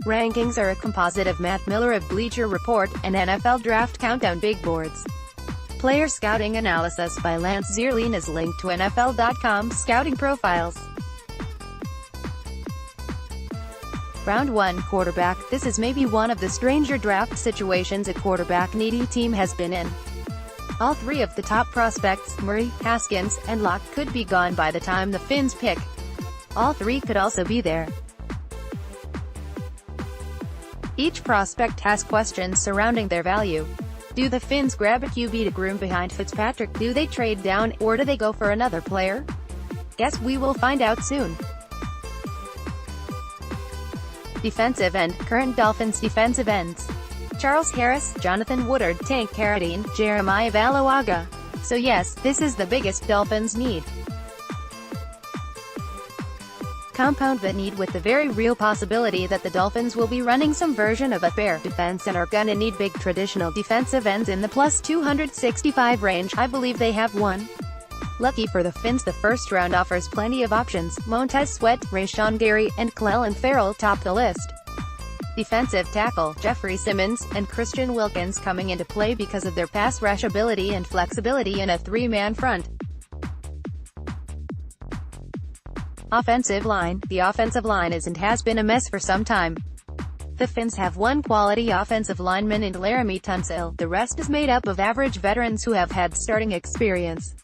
Rankings are a composite of Matt Miller of Bleacher Report and NFL Draft Countdown Big Boards. Player scouting analysis by Lance Zierlein is linked to NFL.com scouting profiles. Round 1 quarterback. This is maybe one of the stranger draft situations a quarterback-needy team has been in. All three of the top prospects, Murray, Haskins, and Locke, could be gone by the time the Phins pick. All three could also be there. Each prospect has questions surrounding their value. Do the Phins grab a QB to groom behind Fitzpatrick? Do they trade down, or do they go for another player? Guess we will find out soon. Defensive end. Current Dolphins defensive ends: Charles Harris, Jonathan Woodard, Tank Carradine, Jeremiah Valawaga. So yes, this is the biggest Dolphins need. Compound that need with the very real possibility that the Dolphins will be running some version of a bear defense and are gonna need big traditional defensive ends in the plus 265 range. I believe they have one. Lucky for the Phins, the first round offers plenty of options. Montez Sweat, Rashawn Gary, and Clelin Ferrell top the list. Defensive tackle: Jeffrey Simmons and Christian Wilkins coming into play because of their pass rush ability and flexibility in a three-man front. Offensive line. The offensive line is and has been a mess for some time. The Phins have one quality offensive lineman in Laramie Tunsil. The rest is made up of average veterans who have had starting experience.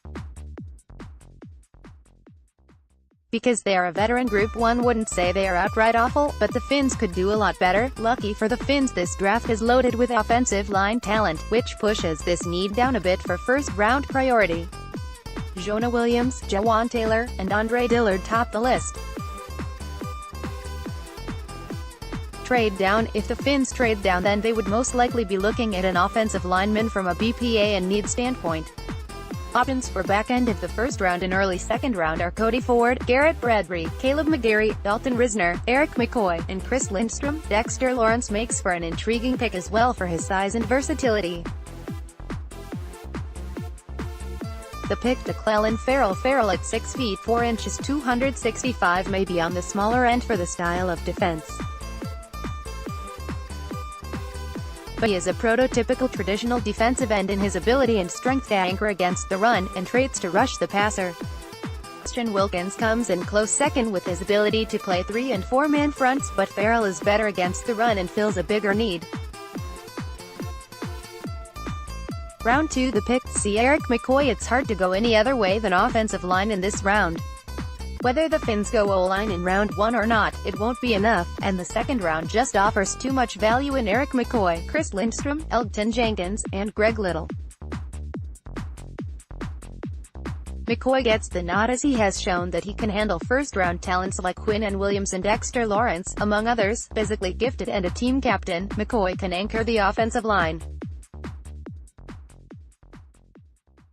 Because they are a veteran group, one wouldn't say they are outright awful, but the Phins could do a lot better. Lucky for the Phins, this draft is loaded with offensive line talent, which pushes this need down a bit for first-round priority. Jonah Williams, Jawan Taylor, and Andre Dillard top the list. Trade down. If the Phins trade down, then they would most likely be looking at an offensive lineman from a BPA and need standpoint. Options for back end of the first round and early second round are Cody Ford, Garrett Bradbury, Caleb McGarry, Dalton Risner, Eric McCoy, and Chris Lindstrom. Dexter Lawrence makes for an intriguing pick as well for his size and versatility. The pick to Clelin Ferrell. Ferrell at 6 feet 4 inches 265 may be on the smaller end for the style of defense. But he is a prototypical traditional defensive end in his ability and strength to anchor against the run, and traits to rush the passer. Christian Wilkins comes in close second with his ability to play 3- and 4-man fronts, but Ferrell is better against the run and fills a bigger need. Round 2 the pick. See Eric McCoy. It's hard to go any other way than offensive line in this round. Whether the Phins go O-line in round 1 or not, it won't be enough, and the second round just offers too much value in Eric McCoy, Chris Lindstrom, Elgton Jenkins, and Greg Little. McCoy gets the nod as he has shown that he can handle first-round talents like Quinn and Williams and Dexter Lawrence, among others. Physically gifted and a team captain, McCoy can anchor the offensive line.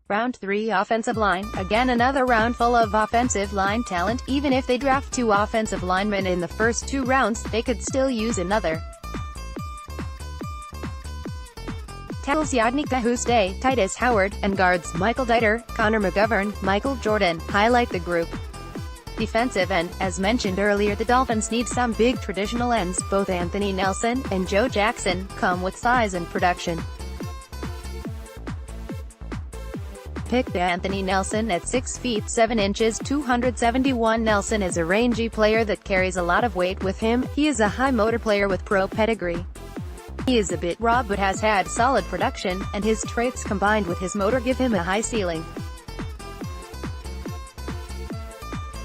Round 3 offensive line. Again, another round full of offensive line talent. Even if they draft 2 offensive linemen in the first 2 rounds, they could still use another. Tackles: Yodny Kahuste, Titus Howard, and guards: Michael Dieter, Connor McGovern, Michael Jordan, highlight the group. Defensive end. As mentioned earlier, the Dolphins need some big traditional ends. Both Anthony Nelson and Joe Jackson come with size and production. Pick to Anthony Nelson at 6 feet 7 inches 271. Nelson is a rangy player that carries a lot of weight with him. He is a high motor player with pro pedigree. He is a bit raw but has had solid production, and his traits combined with his motor give him a high ceiling.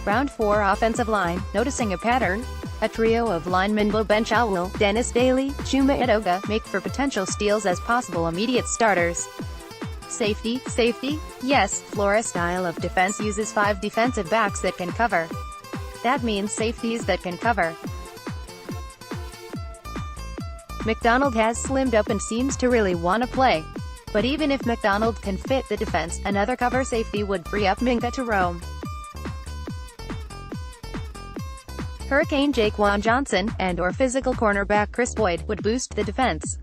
Round 4 offensive line. Noticing a pattern? A trio of linemen: Bo Benchowell, Dennis Daly, Chuma Edoga, make for potential steals as possible immediate starters. Safety. Yes, Flores' style of defense uses 5 defensive backs that can cover. That means safeties that can cover. McDonald has slimmed up and seems to really want to play. But even if McDonald can fit the defense, another cover safety would free up Minka to roam. Hurricane Jaquan Johnson, and/or physical cornerback Chris Boyd, would boost the defense.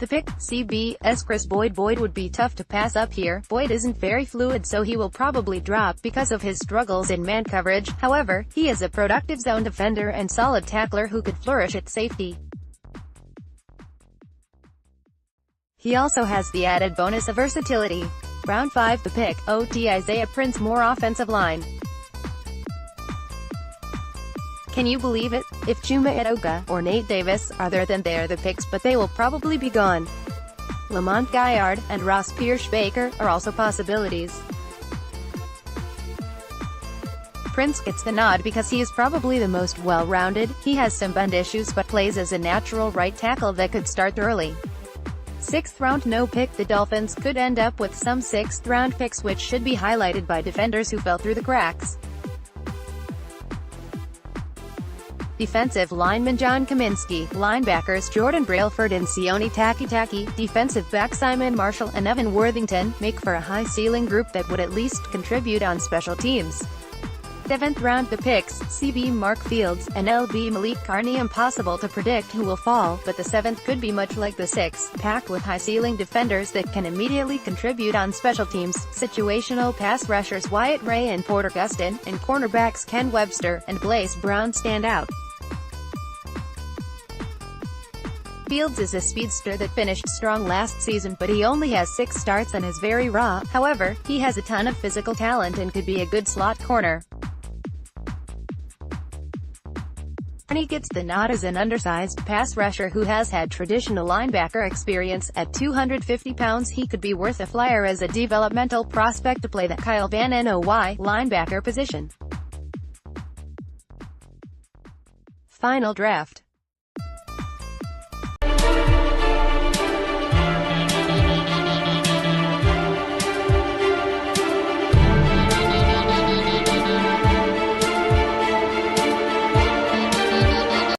the pick, CB's Chris Boyd. Boyd would be tough to pass up here. Boyd isn't very fluid, so he will probably drop because of his struggles in man coverage. However, he is a productive zone defender and solid tackler who could flourish at safety. He also has the added bonus of versatility. Round 5, the pick, OT Isaiah Prince. More offensive line. Can you believe it? If Chuma Edoga or Nate Davis are there, then they're the picks, but they will probably be gone. Lamont Gaillard and Ross Pierce-Baker are also possibilities. Prince gets the nod because he is probably the most well-rounded. He has some bend issues but plays as a natural right tackle that could start early. 6th round, no pick. The Dolphins could end up with some 6th round picks, which should be highlighted by defenders who fell through the cracks. Defensive lineman John Kaminsky, linebackers Jordan Brailford and Sione Takitaki, defensive back Simon Marshall and Evan Worthington, make for a high-ceiling group that would at least contribute on special teams. 7th round, the picks, CB Mark Fields and LB Malik Carney. Impossible to predict who will fall, but the 7th could be much like the 6th, packed with high-ceiling defenders that can immediately contribute on special teams, situational pass rushers Wyatt Ray and Porter Gustin, and cornerbacks Ken Webster and Blaise Brown stand out. Fields is a speedster that finished strong last season, but he only has 6 starts and is very raw. However, he has a ton of physical talent and could be a good slot corner. Carney gets the nod as an undersized pass rusher who has had traditional linebacker experience. At 250 pounds, he could be worth a flyer as a developmental prospect to play the Kyle Van Noy linebacker position. Final draft.